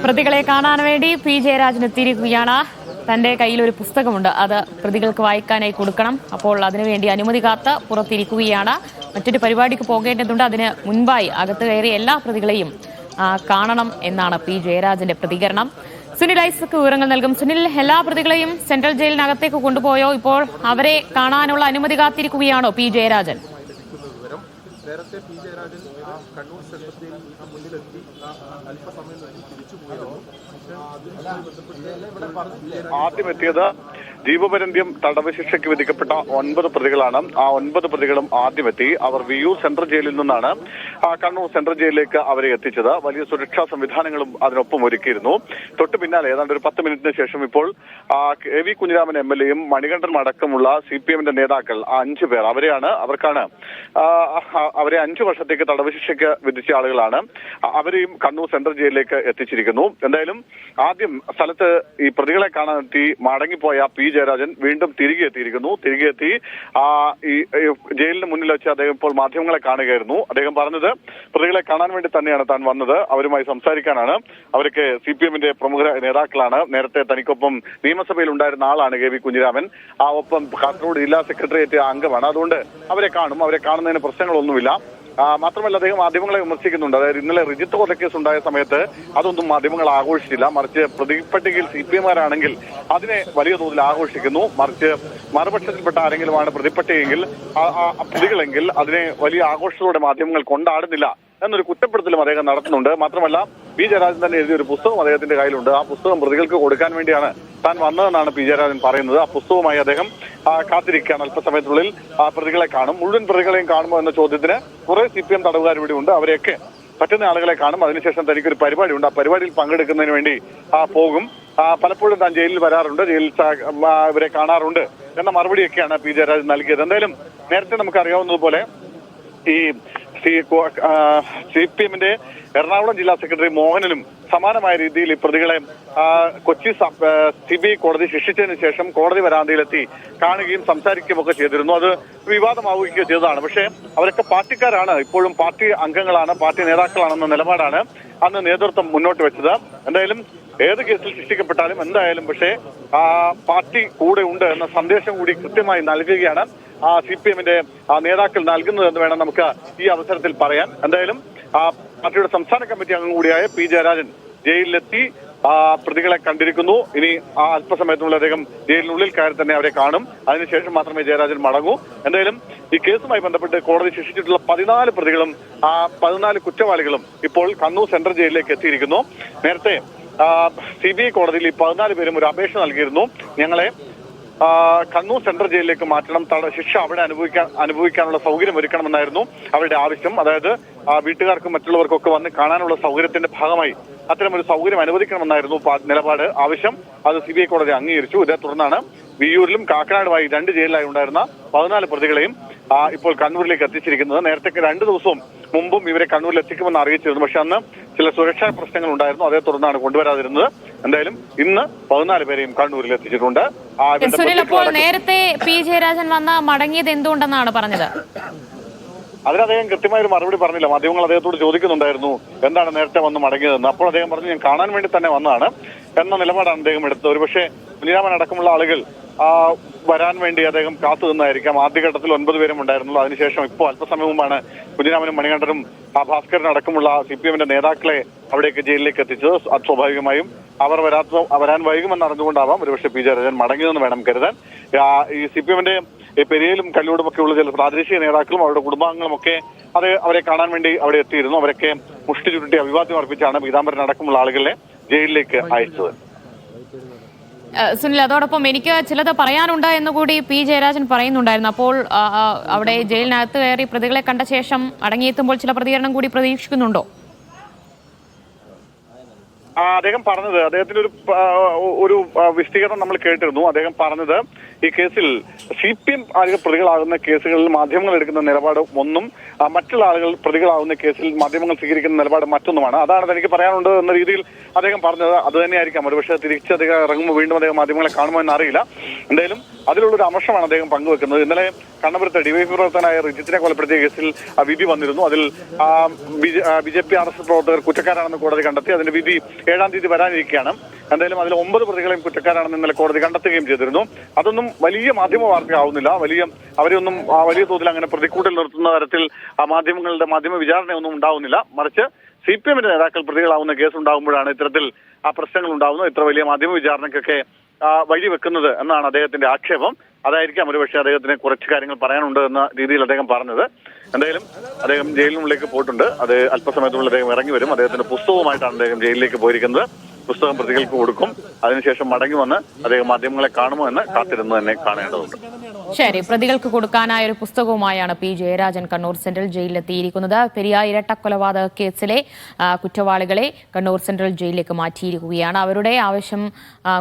പ്രതികളെ കാണാൻ വേണ്ടി പി ജയരാജൻ എത്തിയിരിക്കുകയാണ്. തന്റെ കയ്യിൽ ഒരു പുസ്തകമുണ്ട്, അത് പ്രതികൾക്ക് വായിക്കാനായി കൊടുക്കണം. അപ്പോൾ അതിനുവേണ്ടി അനുമതി കാത്ത് പുറത്തിരിക്കുകയാണ്. മറ്റൊരു പരിപാടിക്ക് പോകേണ്ടതുണ്ട്. അതിന് മുൻപായി അകത്ത് കയറി എല്ലാ പ്രതികളെയും കാണണം എന്നാണ് പി ജയരാജന്റെ പ്രതികരണം. സുനിൽ ഐസക് വിവരങ്ങൾ നൽകും. സുനിൽ, എല്ലാ പ്രതികളെയും സെൻട്രൽ ജയിലിനകത്തേക്ക് കൊണ്ടുപോയോ? ഇപ്പോൾ അവരെ കാണാനുള്ള അനുമതി കാത്തിരിക്കുകയാണോ പി ജയരാജൻ? നേരത്തെ പി ജയരാജൻ കണ്ണൂർ സെൻട്രൽ ജയിലിൽ മുന്നിലെത്തി അല്പസമയം തിരിച്ചു പോയിരുന്നു. ആദ്യം എത്തിയത് ജീവപര്യന്തം തടവ് ശിക്ഷയ്ക്ക് വിധിക്കപ്പെട്ട 9 പ്രതികളാണ്. ആ 9 പ്രതികളും ആദ്യമെത്തി. അവർ വിയൂർ സെൻട്രൽ ജയിലിൽ നിന്നാണ് കണ്ണൂർ സെൻട്രൽ ജയിലിലേക്ക് അവരെ എത്തിച്ചത്. വലിയ സുരക്ഷാ സംവിധാനങ്ങളും അതിനൊപ്പം ഒരുക്കിയിരുന്നു. തൊട്ടു പിന്നാലെ ഏതാണ്ട് ഒരു 10 മിനിറ്റിന് ശേഷം ഇപ്പോൾ എ.വി. കുഞ്ഞിരാമൻ എം.എൽ.എയും മണികണ്ഠനും അടക്കമുള്ള CPM-ന്റെ നേതാക്കൾ 5 പേർ അവർക്കാണ് അവരെ 5 വർഷത്തേക്ക് തടവ് ശിക്ഷയ്ക്ക് വിധിച്ച ആളുകളാണ്. അവരെയും കണ്ണൂർ സെൻട്രൽ ജയിലിലേക്ക് എത്തിച്ചിരിക്കുന്നു. എന്തായാലും ആദ്യം സ്ഥലത്ത് ഈ പ്രതികളെ കാണാനെത്തി മടങ്ങിപ്പോയ പി ജയരാജൻ വീണ്ടും തിരികെ എത്തിയിരിക്കുന്നു. തിരികെ എത്തി ഈ ജയിലിന് മുന്നിൽ വെച്ച് അദ്ദേഹം ഇപ്പോൾ മാധ്യമങ്ങളെ കാണുകയായിരുന്നു. അദ്ദേഹം പറഞ്ഞത് പ്രതികളെ കാണാൻ വേണ്ടി തന്നെയാണ് താൻ വന്നത്, അവരുമായി സംസാരിക്കാനാണ്. അവർക്ക് CPM-ന്റെ പ്രമുഖ നേതാക്കളാണ്. നേരത്തെ തനിക്കൊപ്പം നിയമസഭയിൽ ഉണ്ടായിരുന്ന ആളാണ് എ.വി. കുഞ്ഞിരാമൻ. ഒപ്പം കാസർഗോഡ് ജില്ലാ സെക്രട്ടേറിയറ്റ് അംഗമാണ്. അതുകൊണ്ട് അവരെ കാണുന്നതിന് പ്രശ്നങ്ങളൊന്നുമില്ല. മാത്രമല്ല അദ്ദേഹം മാധ്യമങ്ങളെ വിമർശിക്കുന്നുണ്ട്. അതായത് ഇന്നലെ റിജിത്ത് കൊലക്കേസ് ഉണ്ടായ സമയത്ത് അതൊന്നും മാധ്യമങ്ങൾ ആഘോഷിച്ചില്ല. മറിച്ച് പ്രതിപട്ടികയിൽ CPM-കാരാണെങ്കിൽ അതിനെ വലിയ തോതിൽ ആഘോഷിക്കുന്നു. മറിച്ച് മറുപക്ഷത്തിൽപ്പെട്ട ആരെങ്കിലുമാണ് പ്രതിപട്ടികയെങ്കിൽ പ്രതികളെങ്കിൽ അതിനെ വലിയ ആഘോഷത്തോടെ മാധ്യമങ്ങൾ കൊണ്ടാടുന്നില്ല എന്നൊരു കുറ്റപ്പെടുത്തലും അദ്ദേഹം നടത്തുന്നുണ്ട്. മാത്രമല്ല പി ജയരാജൻ തന്നെ എഴുതിയ ഒരു പുസ്തകം അദ്ദേഹത്തിന്റെ കയ്യിലുണ്ട്. ആ പുസ്തകം പ്രതികൾക്ക് കൊടുക്കാൻ വേണ്ടിയാണ് താൻ വന്നതെന്നാണ് പി ജയരാജൻ പറയുന്നത്. ആ പുസ്തകവുമായി അദ്ദേഹം കാത്തിരിക്കുകയാണ്. അല്പസമയത്തിനുള്ളിൽ പ്രതികളെ കാണും. മുഴുവൻ പ്രതികളെയും കാണുമോ എന്ന ചോദ്യത്തിന് കുറെ CPM തടവുകാർ ഇവിടെ ഉണ്ട്. അവരെയൊക്കെ പറ്റുന്ന ആളുകളെ കാണും. അതിനുശേഷം തനിക്കൊരു പരിപാടിയുണ്ട്. ആ പരിപാടിയിൽ പങ്കെടുക്കുന്നതിന് വേണ്ടി പോകും. പലപ്പോഴും താൻ ജയിലിൽ വരാറുണ്ട്, ജയിലിൽ ഇവരെ കാണാറുണ്ട് എന്ന മറുപടിയൊക്കെയാണ് പി ജയരാജൻ നൽകിയത്. എന്തായാലും നേരത്തെ നമുക്ക് അറിയാവുന്നതുപോലെ ഈ CPM-ന്റെ എറണാകുളം ജില്ലാ സെക്രട്ടറി മോഹനനും സമാനമായ രീതിയിൽ ഈ പ്രതികളെ കൊച്ചി CBI കോടതി ശിക്ഷിച്ചതിന് ശേഷം കോടതി വരാന്തയിലെത്തി കാണുകയും സംസാരിക്കുകയും ഒക്കെ ചെയ്തിരുന്നു. അത് വിവാദമാവുകയും ചെയ്തതാണ്. പക്ഷേ അവരൊക്കെ പാർട്ടിക്കാരാണ്, ഇപ്പോഴും പാർട്ടി അംഗങ്ങളാണ്, പാർട്ടി നേതാക്കളാണെന്ന നിലപാടാണ് അന്ന് നേതൃത്വം മുന്നോട്ട് വെച്ചത്. എന്തായാലും ഏത് കേസിൽ ശിക്ഷിക്കപ്പെട്ടാലും എന്തായാലും പക്ഷേ പാർട്ടി കൂടെ ഉണ്ട് എന്ന സന്ദേശം കൂടി കൃത്യമായി നൽകുകയാണ് CPM-ന്റെ നേതാക്കൾ നൽകുന്നതെന്ന് വേണം നമുക്ക് ഈ അവസരത്തിൽ പറയാൻ. എന്തായാലും പാർട്ടിയുടെ സംസ്ഥാന കമ്മിറ്റി അംഗം കൂടിയായ പി ജയരാജൻ ജയിലിലെത്തി പ്രതികളെ കണ്ടിരിക്കുന്നു. ഇനി അല്പസമയത്തിനുള്ളിൽ അദ്ദേഹം ജയിലിനുള്ളിൽ കയറി തന്നെ അവരെ കാണും. അതിനുശേഷം മാത്രമേ ജയരാജൻ മടങ്ങൂ. എന്തായാലും ഈ കേസുമായി ബന്ധപ്പെട്ട് കോടതി ശിക്ഷിച്ചിട്ടുള്ള 14 പ്രതികളും 14 കുറ്റവാളികളും ഇപ്പോൾ കണ്ണൂർ സെൻട്രൽ ജയിലിലേക്ക് എത്തിയിരിക്കുന്നു. നേരത്തെ CBI കോടതിയിൽ ഈ 14 പേരും ഒരു അപേക്ഷ നൽകിയിരുന്നു. ഞങ്ങളെ കണ്ണൂർ സെൻട്രൽ ജയിലിലേക്ക് മാറ്റണം, ശിക്ഷ അവിടെ അനുഭവിക്കാനുള്ള സൗകര്യം ഒരുക്കണമെന്നായിരുന്നു അവരുടെ ആവശ്യം. അതായത് വീട്ടുകാർക്കും മറ്റുള്ളവർക്കൊക്കെ വന്ന് കാണാനുള്ള സൗകര്യത്തിന്റെ ഭാഗമായി അത്തരമൊരു സൗകര്യം അനുവദിക്കണമെന്നായിരുന്നു നിലപാട്, ആവശ്യം. അത് CBI കോടതി അംഗീകരിച്ചു. ഇതേ തുടർന്നാണ് വിയ്യൂരിലും കാക്കനാടുമായി 2 ജയിലിലായി ഉണ്ടായിരുന്ന 14 പ്രതികളെയും ഇപ്പോൾ കണ്ണൂരിലേക്ക് എത്തിച്ചിരിക്കുന്നത്. നേരത്തെ 2 ദിവസവും മുമ്പും ഇവരെ കണ്ണൂരിൽ എത്തിക്കുമെന്ന് അറിയിച്ചിരുന്നു. പക്ഷെ അന്ന് ചില സുരക്ഷാ പ്രശ്നങ്ങൾ ഉണ്ടായിരുന്നു. അതേ തുടർന്നാണ് കൊണ്ടുവരാതിരുന്നത്. എന്തായാലും ഇന്ന് 14 പേരെയും കണ്ണൂരിൽ എത്തിച്ചിട്ടുണ്ട്. അപ്പോൾ നേരത്തെ പി ജയരാജൻ വന്ന് മടങ്ങിയത് എന്തുകൊണ്ടെന്നാണ് പറഞ്ഞത്? അതിന് അദ്ദേഹം കൃത്യമായ ഒരു മറുപടി പറഞ്ഞില്ല. മാധ്യമങ്ങൾ അദ്ദേഹത്തോട് ചോദിക്കുന്നുണ്ടായിരുന്നു എന്താണ് നേരത്തെ വന്ന് മടങ്ങിയതെന്ന്. അപ്പോൾ അദ്ദേഹം പറഞ്ഞു ഞാൻ കാണാൻ വേണ്ടി തന്നെ വന്നതാണ് എന്ന നിലപാടാണ് അദ്ദേഹം എടുത്തത്. ഒരുപക്ഷെ കുഞ്ഞിരാമൻ അടക്കമുള്ള ആളുകൾ വരാൻ വേണ്ടി അദ്ദേഹം കാത്തു നിന്നായിരിക്കാം. ആദ്യഘട്ടത്തിൽ 9 പേരും ഉണ്ടായിരുന്നുള്ളൂ. അതിനുശേഷം ഇപ്പോൾ അല്പസമയം മുമ്പാണ് കുഞ്ഞിരാമനും മണികണ്ഠനും ഭാസ്കരനും അടക്കമുള്ള CPM-ന്റെ നേതാക്കളെ അവിടേക്ക് ജയിലിലേക്ക് എത്തിച്ചത്. അത് സ്വാഭാവികമായും അവർ വരാൻ വൈകുമെന്ന് അറിഞ്ഞുകൊണ്ടാവാം ഒരുപക്ഷെ പി ജയരാജൻ മടങ്ങിയതെന്ന് വേണം കരുതാൻ. ഈ CPM-ന്റെ പെരിയയിലും കല്ലൂടും ഒക്കെ ഉള്ള ചില പ്രാദേശിക നേതാക്കളും അവരുടെ കുടുംബാംഗങ്ങളും ഒക്കെ അവരെ കാണാൻ വേണ്ടി അവിടെ എത്തിയിരുന്നു. അവരൊക്കെ മുഷ്ടി ചുരുട്ടി അഭിവാദ്യം അർപ്പിച്ചാണ് പീതാംബരൻ അടക്കമുള്ള ആളുകളെ ജയിലിലേക്ക് അയച്ചത്. സുനിൽ, അതോടൊപ്പം എനിക്ക് ചിലത് പറയാനുണ്ട് എന്നുകൂടി പി ജയരാജൻ പറയുന്നുണ്ടായിരുന്നു. അപ്പോൾ അവിടെ ജയിലിനകത്ത് കയറി പ്രതികളെ കണ്ട ശേഷം അടങ്ങിയെത്തുമ്പോൾ ചില പ്രതികരണം കൂടി പ്രതീക്ഷിക്കുന്നുണ്ടോ? അദ്ദേഹം പറഞ്ഞത് അദ്ദേഹത്തിന്റെ ഒരു വിശദീകരണം നമ്മൾ കേട്ടിരുന്നു. അദ്ദേഹം പറഞ്ഞത് ഈ കേസിൽ CPM ആളുകൾ പ്രതികളാകുന്ന കേസുകളിൽ മാധ്യമങ്ങൾ എടുക്കുന്ന നിലപാട് ഒന്നും മറ്റുള്ള ആളുകൾ പ്രതികളാകുന്ന കേസിൽ മാധ്യമങ്ങൾ സ്വീകരിക്കുന്ന നിലപാട് മറ്റൊന്നുമാണ്. അതാണ് എനിക്ക് പറയാനുണ്ട് എന്ന രീതിയിൽ അദ്ദേഹം പറഞ്ഞത്. അത് തന്നെയായിരിക്കാം ഒരുപക്ഷെ തിരിച്ച് അദ്ദേഹം ഇറങ്ങുമ്പോൾ വീണ്ടും അദ്ദേഹം മാധ്യമങ്ങളെ കാണുമോ എന്നറിയില്ല. എന്തായാലും അതിലുള്ളൊരു അമർഷമാണ് അദ്ദേഹം പങ്കുവെക്കുന്നത്. ഇന്നലെ കണ്ണപുരത്ത് DYFI പ്രവർത്തകനായ റിജിത്തിനെ കൊലപ്പെടുത്തിയ കേസിൽ വിധി വന്നിരുന്നു. അതിൽ BJP RSS പ്രവർത്തകർ കുറ്റക്കാരാണെന്ന് കോടതി കണ്ടെത്തി. അതിന്റെ വിധി 7-ാം തീയതി വരാനിരിക്കുകയാണ്. എന്തായാലും അതിൽ 9 പ്രതികളെയും കുറ്റക്കാരാണെന്ന് ഇന്നലെ കോടതി കണ്ടെത്തുകയും ചെയ്തിരുന്നു. അതൊന്നും വലിയ മാധ്യമ വാർത്തയാവുന്നില്ല. അവരെയൊന്നും വലിയ തോതിൽ അങ്ങനെ പ്രതിക്കൂട്ടിൽ നിർത്തുന്ന തരത്തിൽ ആ മാധ്യമ വിചാരണയൊന്നും ഉണ്ടാവുന്നില്ല. മറിച്ച് CPM-ന്റെ നേതാക്കൾ പ്രതികളാവുന്ന കേസ് ഉണ്ടാകുമ്പോഴാണ് ഇത്തരത്തിൽ ആ പ്രശ്നങ്ങൾ ഉണ്ടാവുന്നത്. ഇത്ര വലിയ മാധ്യമ വിചാരണയ്ക്കൊക്കെ വഴിവെക്കുന്നത് എന്നാണ് അദ്ദേഹത്തിന്റെ ആക്ഷേപം. അതായിരിക്കാം ഒരുപക്ഷെ അദ്ദേഹത്തിന് കുറച്ച് കാര്യങ്ങൾ പറയാനുണ്ട് എന്ന രീതിയിൽ അദ്ദേഹം പറഞ്ഞത്. എന്തായാലും അദ്ദേഹം ജയിലിനുള്ളിലേക്ക് പോയിട്ടുണ്ട്. അത് അല്പസമയത്തുള്ളിൽ അദ്ദേഹം ഇറങ്ങി വരും. അദ്ദേഹത്തിന്റെ പുസ്തകവുമായിട്ടാണ് അദ്ദേഹം ജയിലിലേക്ക് പോയിരിക്കുന്നത്. പുസ്തകം പ്രതികൾക്ക് കൊടുക്കും. അതിനുശേഷം മടങ്ങി വന്ന് അദ്ദേഹം മാധ്യമങ്ങളെ കാണുമോ എന്ന് കാത്തിരുന്ന് തന്നെ കാണേണ്ടതുണ്ട്. ശരി, പ്രതികൾക്ക് കൊടുക്കാനായ ഒരു പുസ്തകവുമായാണ് P. ജയരാജൻ കണ്ണൂർ സെൻട്രൽ ജയിലിലെത്തിയിരിക്കുന്നത്. പെരിയ ഇരട്ടക്കൊലപാതക കേസിലെ കുറ്റവാളികളെ കണ്ണൂർ സെൻട്രൽ ജയിലിലേക്ക് മാറ്റിയിരിക്കുകയാണ്. അവരുടെ ആവശ്യം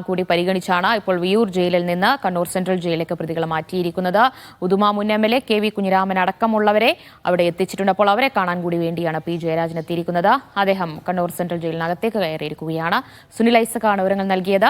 കൂടി പരിഗണിച്ചാണ് ഇപ്പോൾ വിയൂർ ജയിലിൽ നിന്ന് കണ്ണൂർ സെൻട്രൽ ജയിലിലേക്ക് പ്രതികളെ മാറ്റിയിരിക്കുന്നത്. ഉദുമ മുൻ MLA KV കുഞ്ഞിരാമൻ അടക്കമുള്ളവരെ അവിടെ എത്തിച്ചിട്ടുണ്ട്. അപ്പോൾ അവരെ കാണാൻ കൂടി വേണ്ടിയാണ് P. ജയരാജൻ എത്തിയിരിക്കുന്നത്. അദ്ദേഹം കണ്ണൂർ സെൻട്രൽ ജയിലിനകത്തേക്ക് കയറിയിരിക്കുകയാണ്. സുനിൽ ഐസക്കാണ് വിവരങ്ങൾ നൽകിയത്.